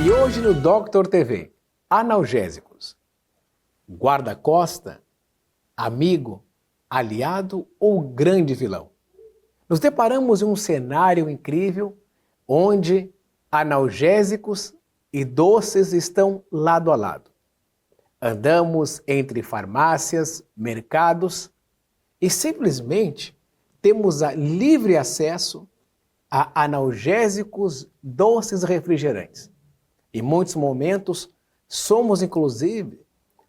E hoje no Doctor TV, analgésicos. Guarda-costa, amigo, aliado ou grande vilão? Nos deparamos em um cenário incrível onde analgésicos e doces estão lado a lado. Andamos entre farmácias, mercados e simplesmente temos livre acesso a analgésicos, doces e refrigerantes. Em muitos momentos, somos inclusive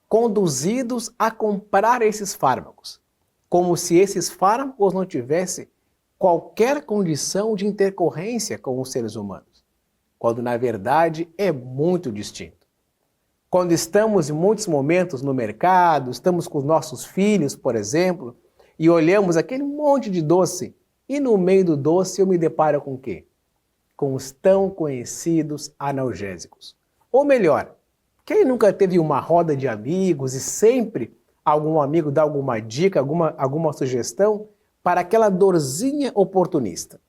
conduzidos a comprar esses fármacos, como se esses fármacos não tivessem qualquer condição de intercorrência com os seres humanos, quando na verdade é muito distinto. Quando estamos em muitos momentos no mercado, estamos com os nossos filhos, por exemplo, e olhamos aquele monte de doce, e no meio do doce eu me deparo com o quê? Com os tão conhecidos analgésicos. Ou melhor, quem nunca teve uma roda de amigos e sempre algum amigo dá alguma dica, alguma sugestão para aquela dorzinha oportunista?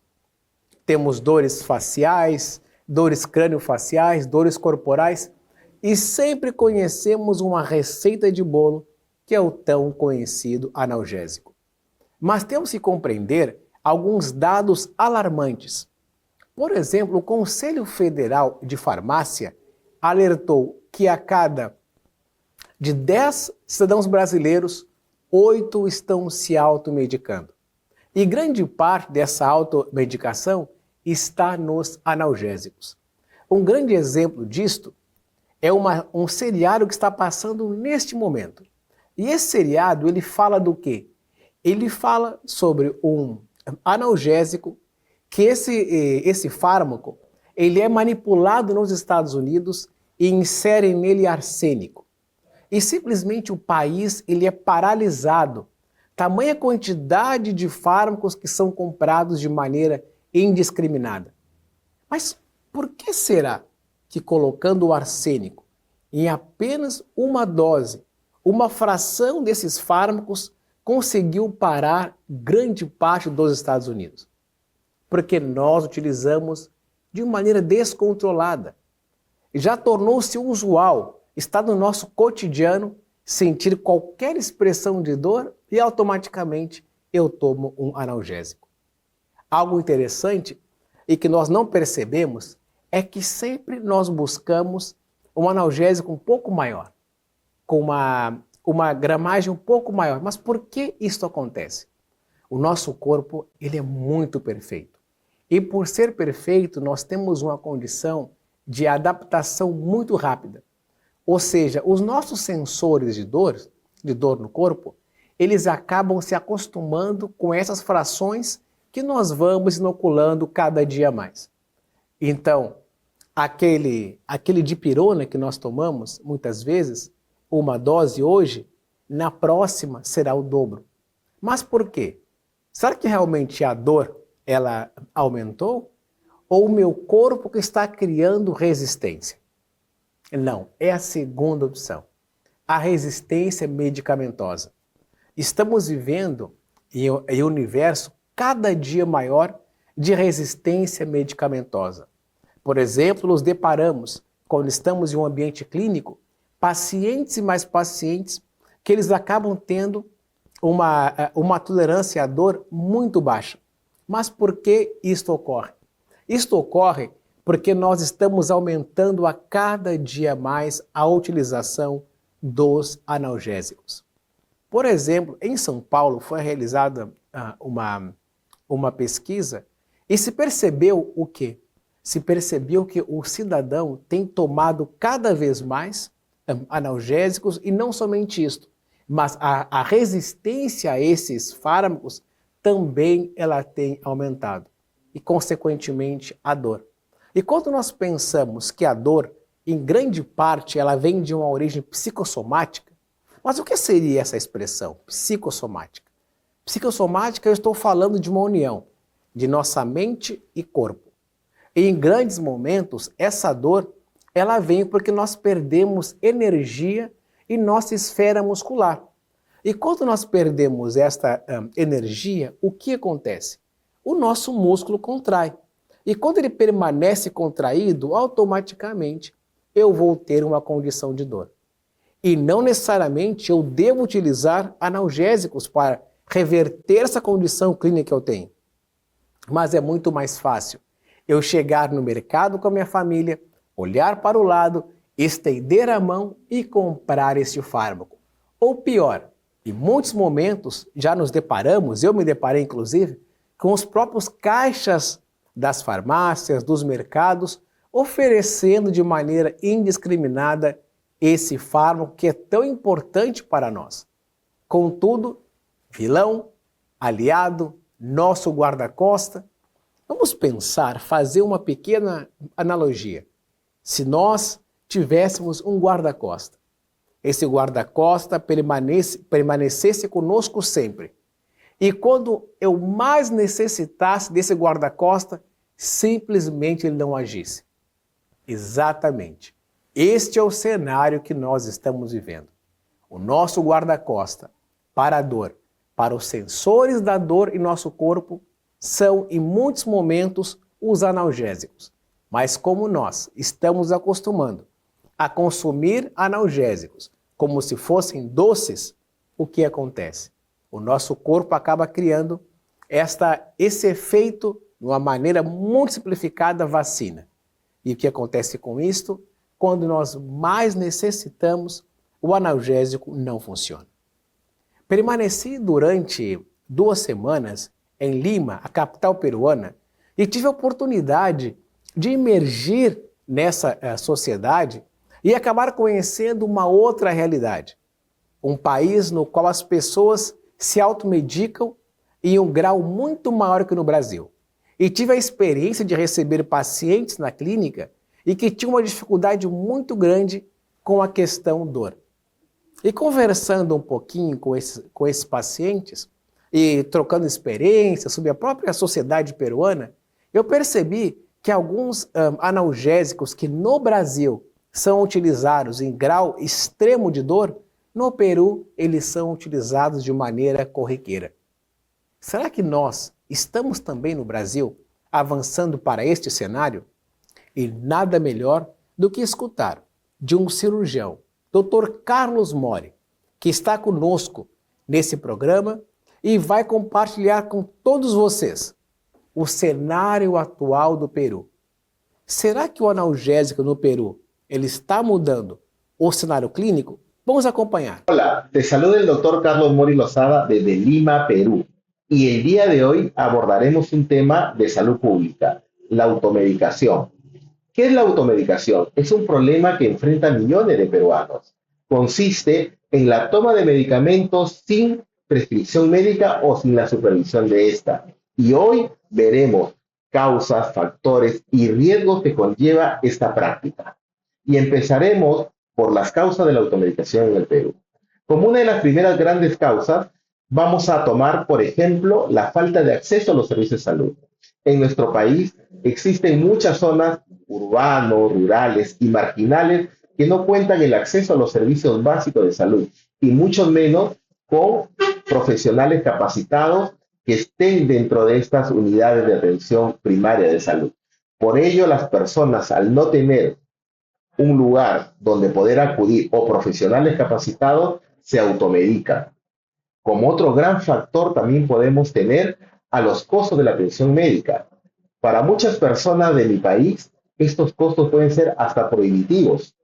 Temos dores faciais, dores crâniofaciais, dores corporais e sempre conhecemos uma receita de bolo que é o tão conhecido analgésico. Mas temos que compreender alguns dados alarmantes. Por exemplo, o Conselho Federal de Farmácia alertou que a cada de 10 cidadãos brasileiros, 8 estão se automedicando. E grande parte dessa automedicação está nos analgésicos. Um grande exemplo disto é um seriado que está passando neste momento. E esse seriado, ele fala do quê? Ele fala sobre um analgésico que esse fármaco ele é manipulado nos Estados Unidos e inserem nele arsênico. E simplesmente o país ele é paralisado. Tamanha quantidade de fármacos que são comprados de maneira indiscriminada. Mas por que será que colocando o arsênico em apenas uma dose, uma fração desses fármacos conseguiu parar grande parte dos Estados Unidos? Porque nós utilizamos de maneira descontrolada. Já tornou-se usual, está no nosso cotidiano, sentir qualquer expressão de dor e automaticamente eu tomo um analgésico. Algo interessante e que nós não percebemos é que sempre nós buscamos um analgésico um pouco maior, com uma gramagem um pouco maior. Mas por que isso acontece? O nosso corpo ele é muito perfeito. E por ser perfeito, nós temos uma condição de adaptação muito rápida. Ou seja, os nossos sensores de dor no corpo, eles acabam se acostumando com essas frações que nós vamos inoculando cada dia mais. Então, aquele dipirona que nós tomamos, muitas vezes, uma dose hoje, na próxima será o dobro. Mas por quê? Será que realmente a dor ela aumentou? Ou o meu corpo que está criando resistência? Não, é a segunda opção. A resistência medicamentosa. Estamos vivendo em um universo cada dia maior de resistência medicamentosa. Por exemplo, nos deparamos, quando estamos em um ambiente clínico, pacientes e mais pacientes que eles acabam tendo uma tolerância à dor muito baixa. Mas por que isto ocorre? Isto ocorre porque nós estamos aumentando a cada dia mais a utilização dos analgésicos. Por exemplo, em São Paulo foi realizada uma pesquisa e se percebeu o quê? Se percebeu que o cidadão tem tomado cada vez mais analgésicos e não somente isto, mas a resistência a esses fármacos também ela tem aumentado e, consequentemente, a dor. E quando nós pensamos que a dor, em grande parte, ela vem de uma origem psicossomática, mas o que seria essa expressão, psicossomática? Psicossomática, eu estou falando de uma união de nossa mente e corpo. E em grandes momentos, essa dor, ela vem porque nós perdemos energia em nossa esfera muscular. E quando nós perdemos esta energia, o que acontece? o nosso músculo contrai. E quando ele permanece contraído, automaticamente eu vou ter uma condição de dor. E não necessariamente eu devo utilizar analgésicos para reverter essa condição clínica que eu tenho. Mas é muito mais fácil eu chegar no mercado com a minha família, olhar para o lado, estender a mão e comprar esse fármaco. Ou pior, em muitos momentos já nos deparamos, eu me deparei inclusive, com os próprios caixas das farmácias, dos mercados, oferecendo de maneira indiscriminada esse fármaco que é tão importante para nós. Contudo, vilão, aliado, nosso guarda-costa, vamos pensar, fazer uma pequena analogia. Se nós tivéssemos um guarda-costa, esse guarda-costa permanecesse conosco sempre, e quando eu mais necessitasse desse guarda-costa, simplesmente ele não agisse. Exatamente. Este é o cenário que nós estamos vivendo. O nosso guarda-costa para a dor, para os sensores da dor em nosso corpo, são em muitos momentos os analgésicos. Mas como nós estamos acostumando a consumir analgésicos como se fossem doces, o que acontece? O nosso corpo acaba criando esse efeito, de uma maneira muito simplificada, vacina. E o que acontece com isto? Quando nós mais necessitamos, o analgésico não funciona. Permaneci durante 2 semanas em Lima, a capital peruana, e tive a oportunidade de emergir nessa sociedade e acabar conhecendo uma outra realidade. Um país no qual as pessoas se automedicam em um grau muito maior que no Brasil. E tive a experiência de receber pacientes na clínica e que tinham uma dificuldade muito grande com a questão dor. E conversando um pouquinho com esses pacientes e trocando experiências sobre a própria sociedade peruana, eu percebi que alguns analgésicos que no Brasil são utilizados em grau extremo de dor, no Peru eles são utilizados de maneira corriqueira. Será que nós estamos também no Brasil avançando para este cenário? E nada melhor do que escutar de um cirurgião, Dr. Carlos Mori, que está conosco nesse programa e vai compartilhar com todos vocês o cenário atual do Peru. Será que o analgésico no Peru ele está mudando o cenário clínico? Vamos acompanhar. Hola, te saluda el doctor Carlos Mori Lozada desde Lima, Perú. Y el día de hoy abordaremos un tema de salud pública, la automedicación. ¿Qué es la automedicación? Es un problema que enfrentan millones de peruanos. Consiste en la toma de medicamentos sin prescripción médica o sin la supervisión de esta. Y hoy veremos causas, factores y riesgos que conlleva esta práctica. Y empezaremos por las causas de la automedicación en el Perú. Como una de las primeras grandes causas, vamos a tomar, por ejemplo, la falta de acceso a los servicios de salud. En nuestro país existen muchas zonas urbanos, rurales y marginales que no cuentan el acceso a los servicios básicos de salud y mucho menos con profesionales capacitados que estén dentro de estas unidades de atención primaria de salud. Por ello, las personas, al no tener un lugar donde poder acudir o profesionales capacitados, se automedican. Como otro gran factor también podemos tener a los costos de la atención médica. Para muchas personas de mi país, estos costos pueden ser hasta prohibitivos.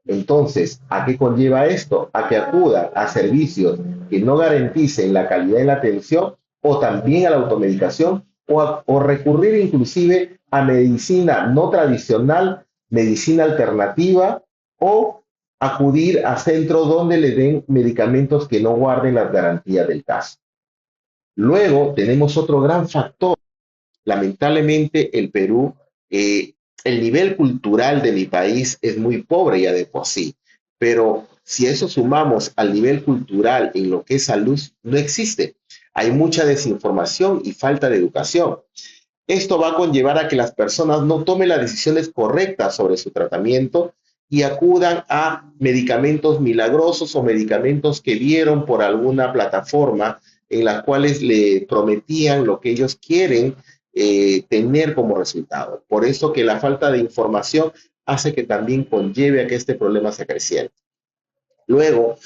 Entonces, ¿a qué conlleva esto? A que acudan a servicios que no garanticen la calidad de la atención o también a la automedicación o recurrir inclusive a medicina no tradicional, medicina alternativa o acudir a centros donde le den medicamentos que no guarden las garantías del caso. Luego tenemos otro gran factor. Lamentablemente el Perú, el nivel cultural de mi país es muy pobre ya de por sí, pero si eso sumamos al nivel cultural en lo que es salud, no existe. Hay mucha desinformación y falta de educación. Esto va a conllevar a que las personas no tomen las decisiones correctas sobre su tratamiento y acudan a medicamentos milagrosos o medicamentos que vieron por alguna plataforma en las cuales le prometían lo que ellos quieren tener como resultado. Por eso que la falta de información hace que también conlleve a que este problema se acreciente. Luego,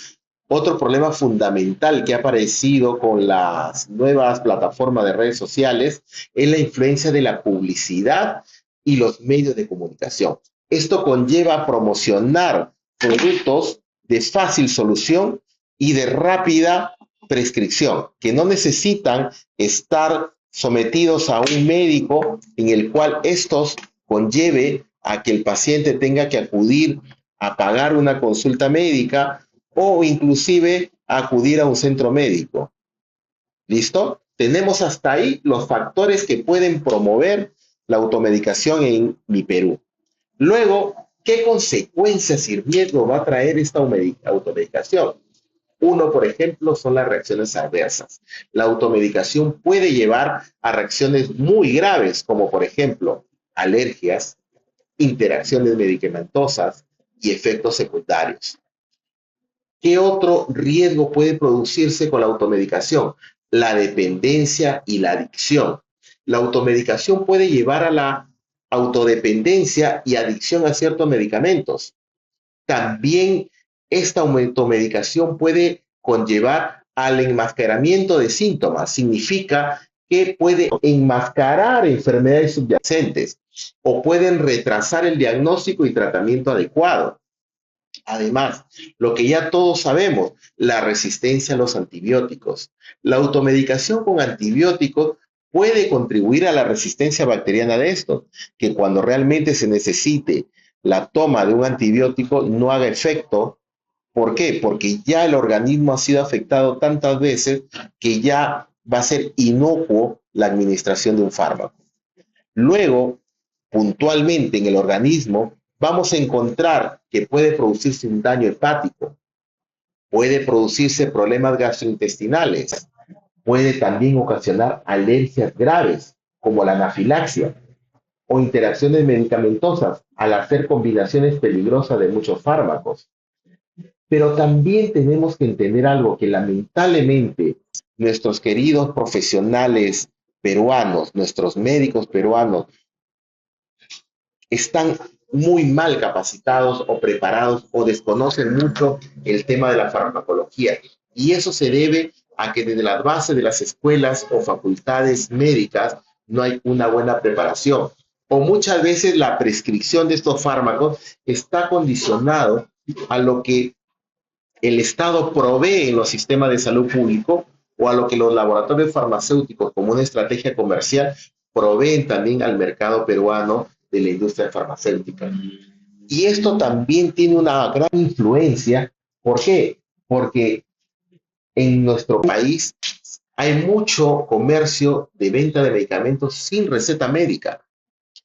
otro problema fundamental que ha aparecido con las nuevas plataformas de redes sociales es la influencia de la publicidad y los medios de comunicación. Esto conlleva a promocionar productos de fácil solución y de rápida prescripción, que no necesitan estar sometidos a un médico en el cual estos conlleve a que el paciente tenga que acudir a pagar una consulta médica o inclusive acudir a un centro médico. ¿Listo? Tenemos hasta ahí los factores que pueden promover la automedicación en mi Perú. Luego, ¿qué consecuencias y riesgo va a traer esta automedicación? Uno, por ejemplo, son las reacciones adversas. La automedicación puede llevar a reacciones muy graves, como por ejemplo, alergias, interacciones medicamentosas y efectos secundarios. ¿Qué otro riesgo puede producirse con la automedicación? La dependencia y la adicción. La automedicación puede llevar a la autodependencia y adicción a ciertos medicamentos. También esta automedicación puede conllevar al enmascaramiento de síntomas. Significa que puede enmascarar enfermedades subyacentes o pueden retrasar el diagnóstico y tratamiento adecuado. Además, lo que ya todos sabemos, la resistencia a los antibióticos. La automedicación con antibióticos puede contribuir a la resistencia bacteriana de estos, que cuando realmente se necesite la toma de un antibiótico no haga efecto. ¿Por qué? Porque ya el organismo ha sido afectado tantas veces que ya va a ser inocuo la administración de un fármaco. Luego, puntualmente en el organismo, vamos a encontrar que puede producirse un daño hepático, puede producirse problemas gastrointestinales, puede también ocasionar alergias graves, como la anafilaxia, o interacciones medicamentosas al hacer combinaciones peligrosas de muchos fármacos. Pero también tenemos que entender algo que lamentablemente nuestros queridos profesionales peruanos, nuestros médicos peruanos, están muy mal capacitados o preparados o desconocen mucho el tema de la farmacología. Y eso se debe a que desde la base de las escuelas o facultades médicas no hay una buena preparación. O muchas veces la prescripción de estos fármacos está condicionado a lo que el Estado provee en los sistemas de salud público o a lo que los laboratorios farmacéuticos como una estrategia comercial proveen también al mercado peruano de la industria farmacéutica. Y esto también tiene una gran influencia. ¿Por qué? Porque en nuestro país hay mucho comercio de venta de medicamentos sin receta médica.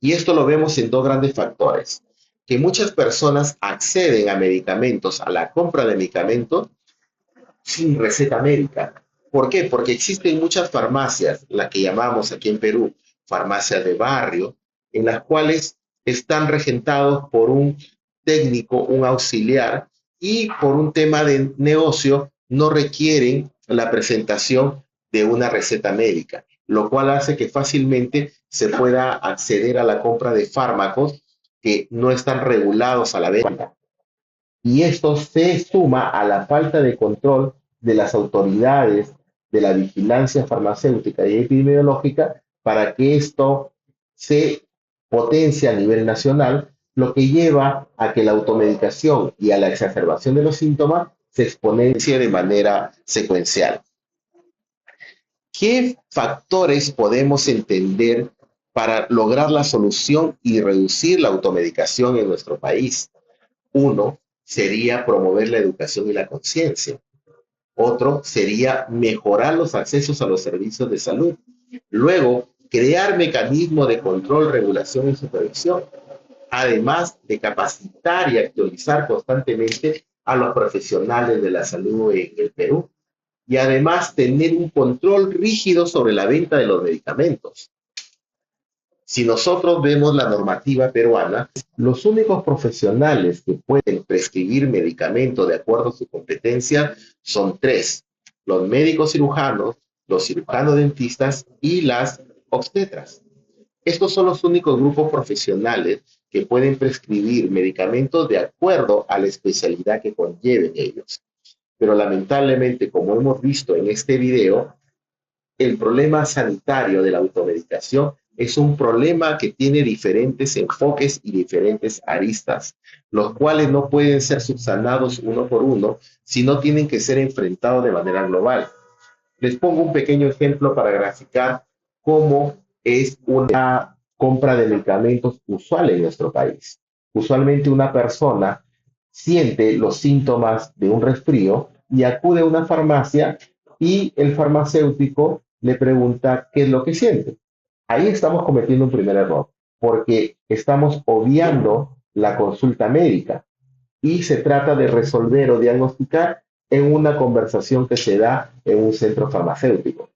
Y esto lo vemos en dos grandes factores. Que muchas personas acceden a medicamentos, a la compra de medicamentos, sin receta médica. ¿Por qué? Porque existen muchas farmacias, las que llamamos aquí en Perú farmacias de barrio, en las cuales están regentados por un técnico, un auxiliar, y por un tema de negocio no requieren la presentación de una receta médica, lo cual hace que fácilmente se pueda acceder a la compra de fármacos que no están regulados a la venta. Y esto se suma a la falta de control de las autoridades de la vigilancia farmacéutica y epidemiológica para que esto se potencie a nivel nacional, lo que lleva a que la automedicación y a la exacerbación de los síntomas se exponencie de manera secuencial. ¿Qué factores podemos entender para lograr la solución y reducir la automedicación en nuestro país? Uno sería promover la educación y la conciencia. Otro sería mejorar los accesos a los servicios de salud. Luego, crear mecanismos de control, regulación y supervisión. Además de capacitar y actualizar constantemente a los profesionales de la salud en el Perú. Y además tener un control rígido sobre la venta de los medicamentos. Si nosotros vemos la normativa peruana, los únicos profesionales que pueden prescribir medicamentos de acuerdo a su competencia son tres. los médicos cirujanos, los cirujanos dentistas y las obstetras. Estos son los únicos grupos profesionales que pueden prescribir medicamentos de acuerdo a la especialidad que conlleven ellos. Pero lamentablemente, como hemos visto en este video, el problema sanitario de la automedicación es un problema que tiene diferentes enfoques y diferentes aristas, los cuales no pueden ser subsanados uno por uno, sino tienen que ser enfrentados de manera global. Les pongo un pequeño ejemplo para graficar cómo es una compra de medicamentos usual en nuestro país. Usualmente una persona siente los síntomas de un resfrío y acude a una farmacia y el farmacéutico le pregunta qué es lo que siente. Ahí estamos cometiendo un primer error, porque estamos obviando la consulta médica y se trata de resolver o diagnosticar en una conversación que se da en un centro farmacéutico.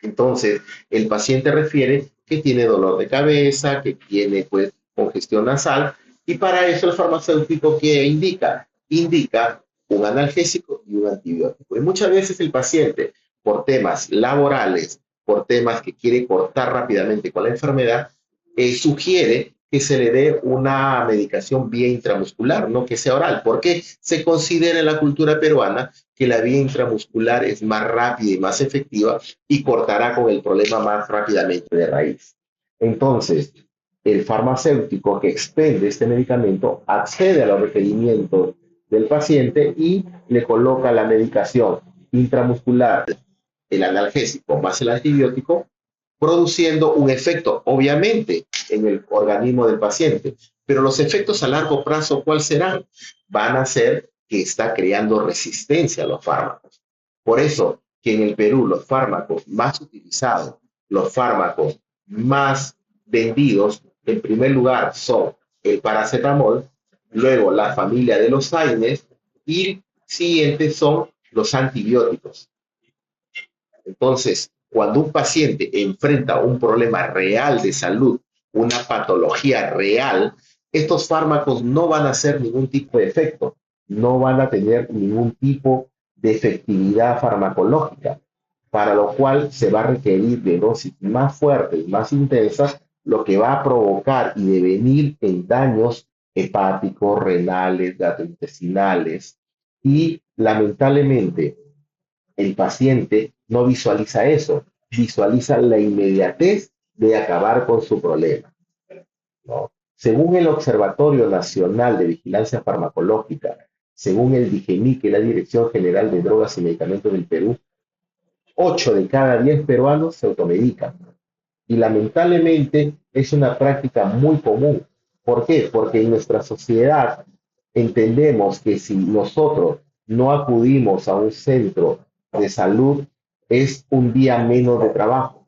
Entonces, el paciente refiere que tiene dolor de cabeza, que tiene pues congestión nasal, y para eso el farmacéutico que indica, indica un analgésico y un antibiótico. Y muchas veces el paciente, por temas laborales, por temas que quiere cortar rápidamente con la enfermedad, sugiere que se le dé una medicación vía intramuscular, no que sea oral, porque se considera en la cultura peruana que la vía intramuscular es más rápida y más efectiva y cortará con el problema más rápidamente de raíz. Entonces, el farmacéutico que expende este medicamento accede a los requerimientos del paciente y le coloca la medicación intramuscular, el analgésico más el antibiótico, produciendo un efecto, obviamente, en el organismo del paciente. Pero los efectos a largo plazo, ¿cuáles serán? Van a ser que está creando resistencia a los fármacos. Por eso que en el Perú los fármacos más utilizados, los fármacos más vendidos, en primer lugar son el paracetamol, luego la familia de los AINES y siguientes son los antibióticos. Entonces, cuando un paciente enfrenta un problema real de salud, una patología real, estos fármacos no van a hacer ningún tipo de efecto, no van a tener ningún tipo de efectividad farmacológica, para lo cual se va a requerir de dosis más fuertes, más intensas, lo que va a provocar y devenir en daños hepáticos, renales, gastrointestinales, y lamentablemente el paciente no visualiza eso, visualiza la inmediatez de acabar con su problema, ¿no? Según el Observatorio Nacional de Vigilancia Farmacológica, según el DIGEMI, que es la Dirección General de Drogas y Medicamentos del Perú, 8 de cada 10 peruanos se automedican. Y lamentablemente es una práctica muy común. ¿Por qué? Porque en nuestra sociedad entendemos que si nosotros no acudimos a un centro de salud, es un día menos de trabajo.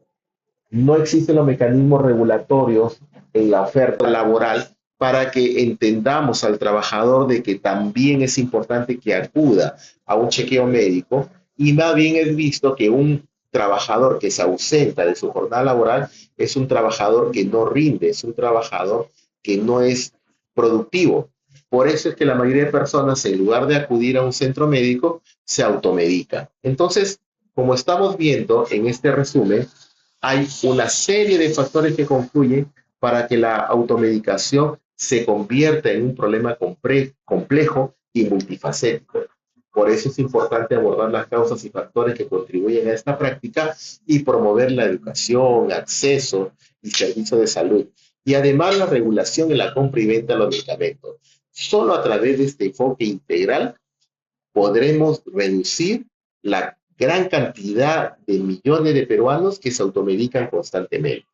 No existen los mecanismos regulatorios en la oferta laboral para que entendamos al trabajador de que también es importante que acuda a un chequeo médico, y más bien es visto que un trabajador que se ausenta de su jornada laboral es un trabajador que no rinde, es un trabajador que no es productivo. Por eso es que la mayoría de personas, en lugar de acudir a un centro médico, se automedica. Entonces, como estamos viendo en este resumen, hay una serie de factores que confluyen para que la automedicación se convierta en un problema complejo y multifacético. Por eso es importante abordar las causas y factores que contribuyen a esta práctica y promover la educación, acceso y servicio de salud. Y además la regulación en la compra y venta de los medicamentos. Solo a través de este enfoque integral podremos reducir la gran cantidad de millones de peruanos que se automedican constantemente.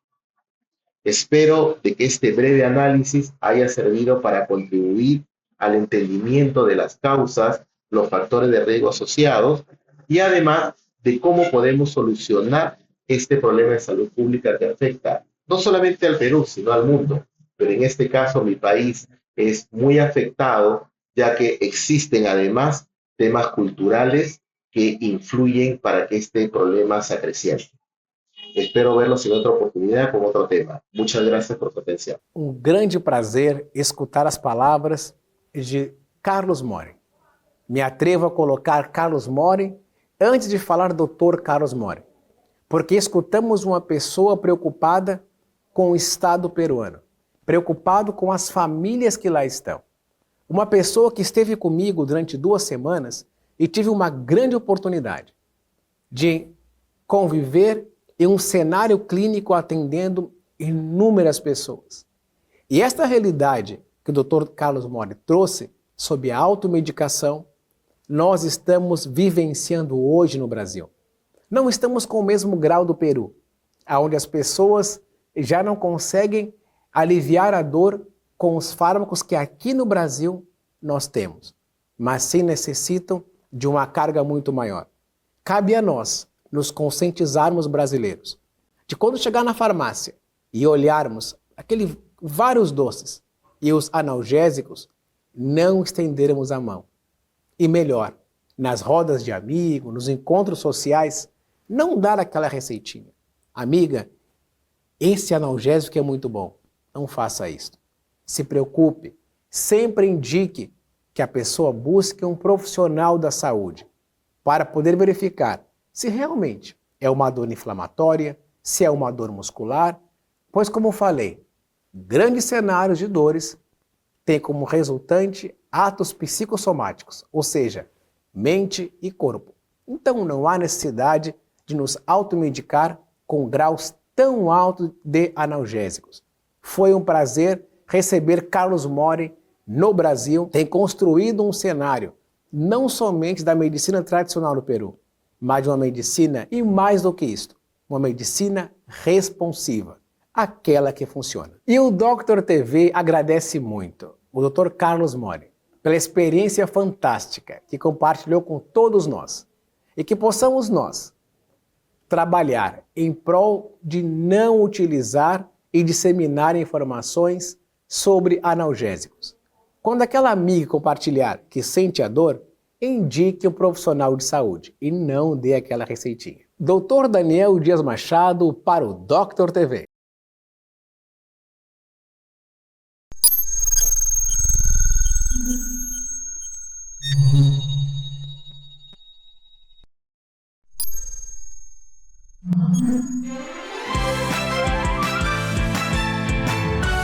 Espero de que este breve análisis haya servido para contribuir al entendimiento de las causas, los factores de riesgo asociados y además de cómo podemos solucionar este problema de salud pública que afecta no solamente al Perú, sino al mundo. Pero en este caso mi país es muy afectado, ya que existen además temas culturales que influyen para que este problema se acreciente. Espero verlos en otra oportunidad con otro tema. Muchas gracias por su atención. Grande prazer escutar as palavras de Carlos Mori. Me atrevo a colocar Carlos Mori antes de falar do Dr. Carlos Mori, porque escutamos uma pessoa preocupada com o Estado peruano, preocupado com as famílias que lá estão. Uma pessoa que esteve comigo durante 2 semanas e tive uma grande oportunidade de conviver em um cenário clínico atendendo inúmeras pessoas. E esta realidade que o Dr. Carlos Mori trouxe sobre a automedicação, nós estamos vivenciando hoje no Brasil. Não estamos com o mesmo grau do Peru, onde as pessoas já não conseguem aliviar a dor com os fármacos que aqui no Brasil nós temos, mas sim necessitam de uma carga muito maior. Cabe a nós nos conscientizarmos brasileiros, de quando chegar na farmácia e olharmos vários doces e os analgésicos, não estendermos a mão. E melhor, nas rodas de amigos, nos encontros sociais, não dar aquela receitinha. Amiga, esse analgésico é muito bom. Não faça isso. Se preocupe. Sempre indique que a pessoa busque um profissional da saúde para poder verificar se realmente é uma dor inflamatória, se é uma dor muscular, pois, como falei, grandes cenários de dores têm como resultante atos psicossomáticos, ou seja, mente e corpo. Então não há necessidade de nos automedicar com graus tão altos de analgésicos. Foi um prazer receber Carlos Mori no Brasil. Tem construído um cenário não somente da medicina tradicional no Peru, mas de uma medicina, e mais do que isto, uma medicina responsiva, aquela que funciona. E o Dr. TV agradece muito o Dr. Carlos Mori pela experiência fantástica que compartilhou com todos nós e que possamos nós trabalhar em prol de não utilizar e disseminar informações sobre analgésicos. Quando aquela amiga compartilhar que sente a dor, indique um profissional de saúde e não dê aquela receitinha. Dr. Daniel Dias Machado para o Dr. TV.